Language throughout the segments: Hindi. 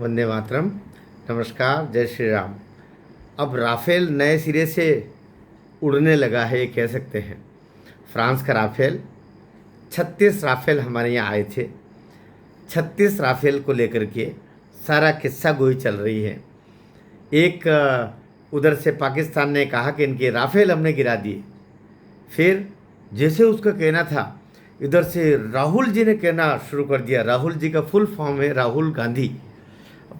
वंदे मातरम। नमस्कार, जय श्री राम। अब राफेल नए सिरे से उड़ने लगा है, ये कह सकते हैं। फ्रांस का राफेल, 36 राफेल हमारे यहाँ आए थे। 36 राफेल को लेकर के सारा किस्सा गोई चल रही है। एक उधर से पाकिस्तान ने कहा कि इनके राफेल हमने गिरा दिए। फिर जैसे उसका कहना था, इधर से राहुल जी ने कहना शुरू कर दिया। राहुल जी का फुल फॉर्म है राहुल गांधी,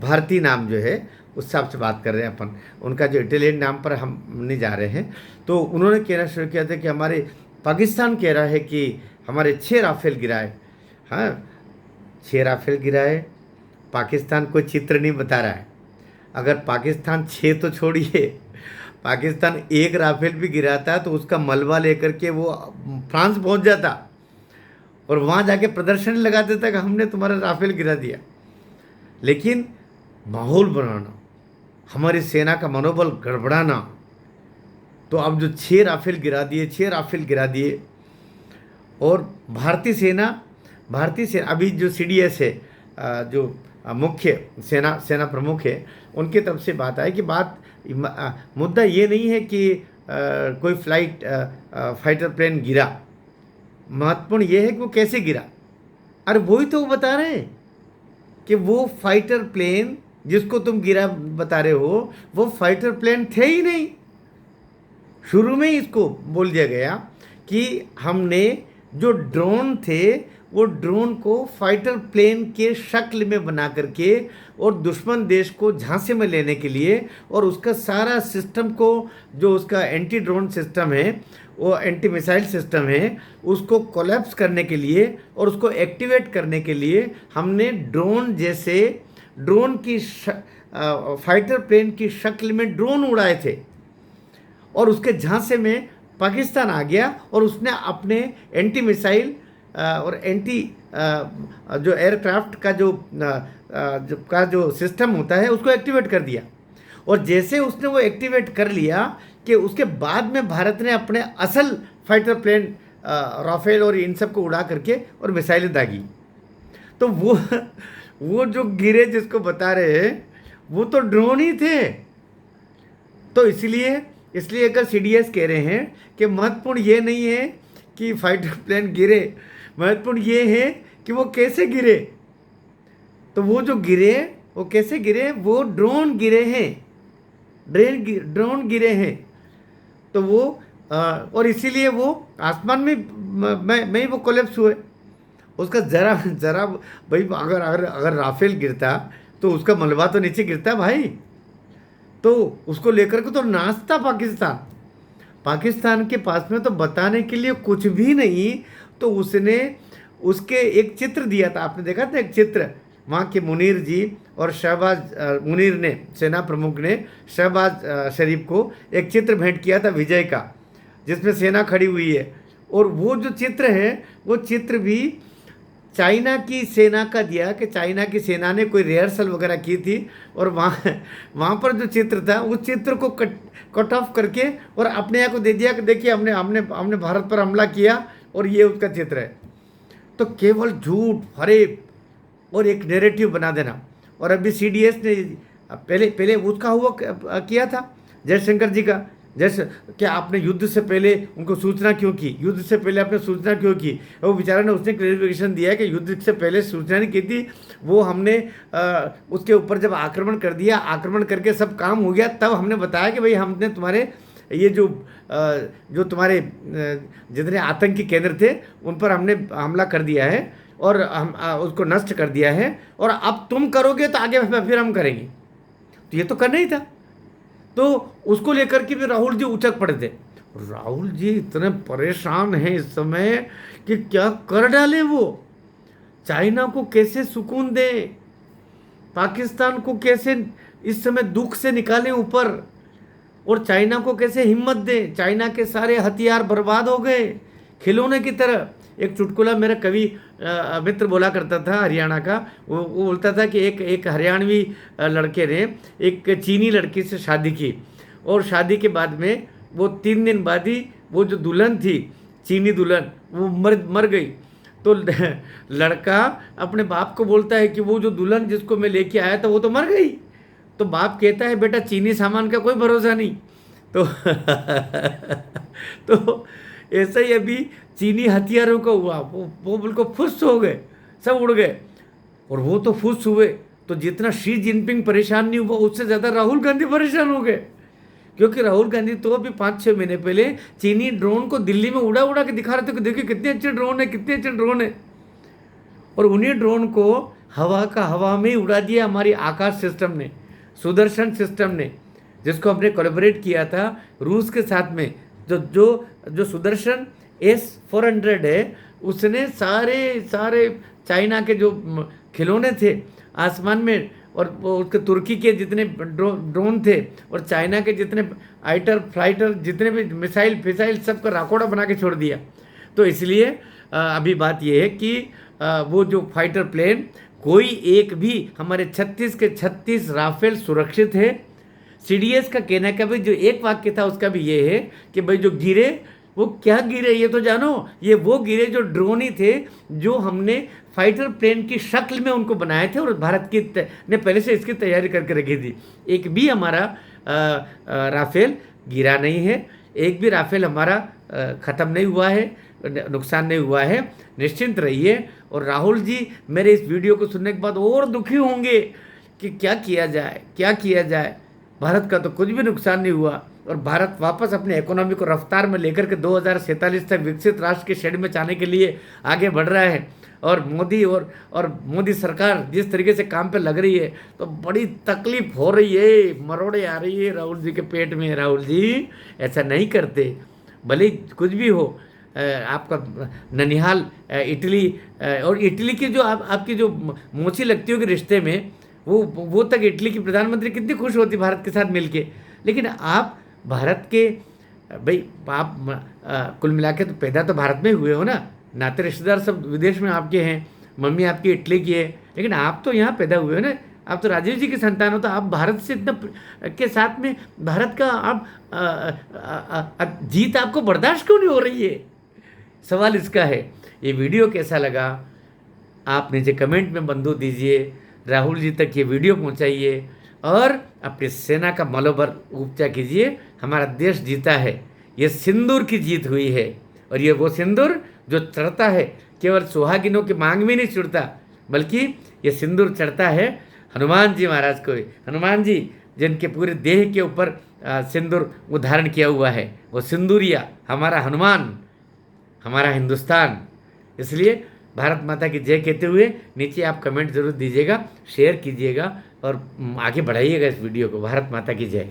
भारतीय नाम जो है उस हिसाब से बात कर रहे हैं अपन। उनका जो इटालियन नाम पर हम नहीं जा रहे हैं। तो उन्होंने कहना शुरू किया था कि हमारे पाकिस्तान कह रहा है कि हमारे 6 राफेल गिराए। हाँ, 6 राफेल गिराए। पाकिस्तान कोई चित्र नहीं बता रहा है। अगर पाकिस्तान 6 तो छोड़िए, पाकिस्तान 1 राफेल भी गिराता तो उसका मलबा लेकर के वो फ्रांस पहुंच जाता और वहाँ जाके प्रदर्शन लगा देता कि हमने तुम्हारा राफेल गिरा दिया। लेकिन माहौल बनाना, हमारी सेना का मनोबल गड़बड़ाना, तो अब जो 6 राफेल गिरा दिए, 6 राफेल गिरा दिए। और भारतीय सेना अभी जो CDS है, जो मुख्य सेना प्रमुख है, उनकी तरफ से बात आई कि मुद्दा ये नहीं है कि कोई फाइटर प्लेन गिरा। महत्वपूर्ण ये है कि वो कैसे गिरा। अरे वही तो वो बता रहे हैं कि वो फाइटर प्लेन जिसको तुम गिरा बता रहे हो, वो फाइटर प्लेन थे ही नहीं। शुरू में ही इसको बोल दिया गया कि हमने जो ड्रोन थे वो ड्रोन को फाइटर प्लेन के शक्ल में बना करके और दुश्मन देश को झांसे में लेने के लिए और उसका सारा सिस्टम को, जो उसका एंटी ड्रोन सिस्टम है, वो एंटी मिसाइल सिस्टम है, उसको कोलैप्स करने के लिए और उसको एक्टिवेट करने के लिए हमने ड्रोन की फाइटर प्लेन की शक्ल में ड्रोन उड़ाए थे। और उसके झांसे में पाकिस्तान आ गया और उसने अपने एंटी मिसाइल और एंटी जो एयरक्राफ्ट का जो सिस्टम होता है उसको एक्टिवेट कर दिया। और जैसे उसने वो एक्टिवेट कर लिया कि उसके बाद में भारत ने अपने असल फाइटर प्लेन राफेल और इन सब को उड़ा करके और मिसाइलें दागी। तो वो जो गिरे जिसको बता रहे हैं, वो तो ड्रोन ही थे। तो इसलिए अगर CDS कह रहे हैं कि महत्वपूर्ण ये नहीं है कि फाइटर प्लेन गिरे, महत्वपूर्ण ये है कि वो कैसे गिरे। तो वो जो गिरे वो कैसे गिरे, वो ड्रोन गिरे हैं, ड्रोन गिरे हैं। तो वो और इसीलिए वो आसमान में ही वो कोलैप्स हुए। उसका जरा भाई, अगर राफेल गिरता तो उसका मलबा तो नीचे गिरता भाई। तो उसको लेकर के तो नाचता पाकिस्तान के पास में तो बताने के लिए कुछ भी नहीं। तो उसने उसके एक चित्र दिया था, आपने देखा था एक चित्र, वहाँ के मुनीर जी और मुनीर ने, सेना प्रमुख ने शहबाज शरीफ को एक चित्र भेंट किया था विजय का, जिसमें सेना खड़ी हुई है। और वो जो चित्र है, वो चित्र भी चाइना की सेना का दिया कि चाइना की सेना ने कोई रिहर्सल वगैरह की थी। और वहाँ पर जो चित्र था, उस चित्र को कट ऑफ करके और अपने यहाँ को दे दिया कि देखिए हमने भारत पर हमला किया और ये उसका चित्र है। तो केवल झूठ, फरेब और एक नैरेटिव बना देना। और अभी CDS ने पहले उसका हुआ किया था जयशंकर जी का। जैसे क्या आपने युद्ध से पहले उनको सूचना क्यों की, युद्ध से पहले आपने सूचना क्यों की। वो बेचारा ने उसने क्लैरिफिकेशन दिया कि युद्ध से पहले सूचना नहीं की थी, वो हमने उसके ऊपर जब आक्रमण कर दिया, आक्रमण करके सब काम हो गया, तब हमने बताया कि भाई हमने तुम्हारे ये जो तुम्हारे जितने आतंकी केंद्र थे उन पर हमने हमला कर दिया है और हम उसको नष्ट कर दिया है, और अब तुम करोगे तो आगे फिर हम करेंगे। तो ये तो करना ही था। तो उसको लेकर के भी राहुल जी उचक पड़े थे। राहुल जी इतने परेशान हैं इस समय कि क्या कर डाले वो। चाइना को कैसे सुकून दें, पाकिस्तान को कैसे इस समय दुख से निकालें ऊपर, और चाइना को कैसे हिम्मत दें। चाइना के सारे हथियार बर्बाद हो गए खिलौने की तरह। एक चुटकुला मेरा कवि मित्र बोला करता था हरियाणा का, वो बोलता था कि एक हरियाणवी लड़के ने एक चीनी लड़की से शादी की, और शादी के बाद में वो 3 दिन बाद ही वो जो दुल्हन थी, चीनी दुल्हन, वो मर गई। तो लड़का अपने बाप को बोलता है कि वो जो दुल्हन जिसको मैं लेके आया था वो तो मर गई। तो बाप कहता है बेटा चीनी सामान का कोई भरोसा नहीं। तो तो ऐसा ही अभी चीनी हथियारों का हुआ, वो बिल्कुल फुस हो गए, सब उड़ गए। और वो तो फुस हुए, तो जितना शी जिनपिंग परेशान नहीं हुआ उससे ज़्यादा राहुल गांधी परेशान हो गए। क्योंकि राहुल गांधी तो अभी 5-6 महीने पहले चीनी ड्रोन को दिल्ली में उड़ा उड़ा के दिखा रहे थे कि देखिए कितने अच्छे ड्रोन है, कितने अच्छे ड्रोन है। और उन्हीं ड्रोन को हवा में ही उड़ा दिया हमारी आकाश सिस्टम ने, सुदर्शन सिस्टम ने, जिसको हमने कोलैबोरेट किया था रूस के साथ में। जो जो जो सुदर्शन S-400 है, उसने सारे चाइना के जो खिलौने थे आसमान में, और वो उसके तुर्की के जितने ड्रोन थे और चाइना के जितने फ्लाइटर जितने भी मिसाइल फिसाइल सबका राकोड़ा बना के छोड़ दिया। तो इसलिए अभी बात यह है कि वो जो फाइटर प्लेन कोई एक भी, हमारे 36 के 36 राफेल सुरक्षित है। CDS का कहना का भी जो एक वाक्य था उसका भी ये है कि भाई जो गिरे वो क्या गिरे ये तो जानो, ये वो गिरे जो ड्रोन ही थे, जो हमने फाइटर प्लेन की शक्ल में उनको बनाए थे और भारत की ने पहले से इसकी तैयारी करके रखी थी। एक भी हमारा राफेल गिरा नहीं है, एक भी राफेल हमारा ख़त्म नहीं हुआ है, नुकसान नहीं हुआ है। निश्चिंत रहिए। और राहुल जी मेरे इस वीडियो को सुनने के बाद और दुखी होंगे कि क्या किया जाए। भारत का तो कुछ भी नुकसान नहीं हुआ और भारत वापस अपने इकोनॉमी को रफ्तार में लेकर के 2047 तक विकसित राष्ट्र के शेड में जाने के लिए आगे बढ़ रहा है। और मोदी और मोदी सरकार जिस तरीके से काम पे लग रही है, तो बड़ी तकलीफ हो रही है, मरोड़े आ रही है राहुल जी के पेट में। राहुल जी ऐसा नहीं करते, भले कुछ भी हो। आपका ननिहाल इटली, और इटली की जो आपकी जो मोची लगती होगी रिश्ते में, वो तक इटली की प्रधानमंत्री कितनी खुश होती भारत के साथ मिलके। लेकिन आप भारत के भाई, आप कुल मिला के तो पैदा तो भारत में हुए हो ना, नाते रिश्तेदार सब विदेश में आपके हैं, मम्मी आपकी इटली की है, लेकिन आप तो यहाँ पैदा हुए हो ना। आप तो राजीव जी के संतान हो, तो आप भारत से इतना के साथ में भारत का आप जीत आपको बर्दाश्त क्यों नहीं हो रही है? सवाल इसका है। ये वीडियो कैसा लगा आप नीचे कमेंट में बंदूक दीजिए, राहुल जी तक ये वीडियो पहुंचाइए और अपनी सेना का मनोबल ऊंचा कीजिए। हमारा देश जीता है, ये सिंदूर की जीत हुई है, और ये वो सिंदूर जो चढ़ता है केवल सुहागिनों की मांग में नहीं चढ़ता, बल्कि ये सिंदूर चढ़ता है हनुमान जी महाराज को। हनुमान जी जिनके पूरे देह के ऊपर सिंदूर धारण किया हुआ है, वो सिंदूरिया हमारा हनुमान, हमारा हिंदुस्तान। इसलिए भारत माता की जय कहते हुए नीचे आप कमेंट जरूर दीजिएगा, शेयर कीजिएगा और आगे बढ़ाइएगा इस वीडियो को। भारत माता की जय।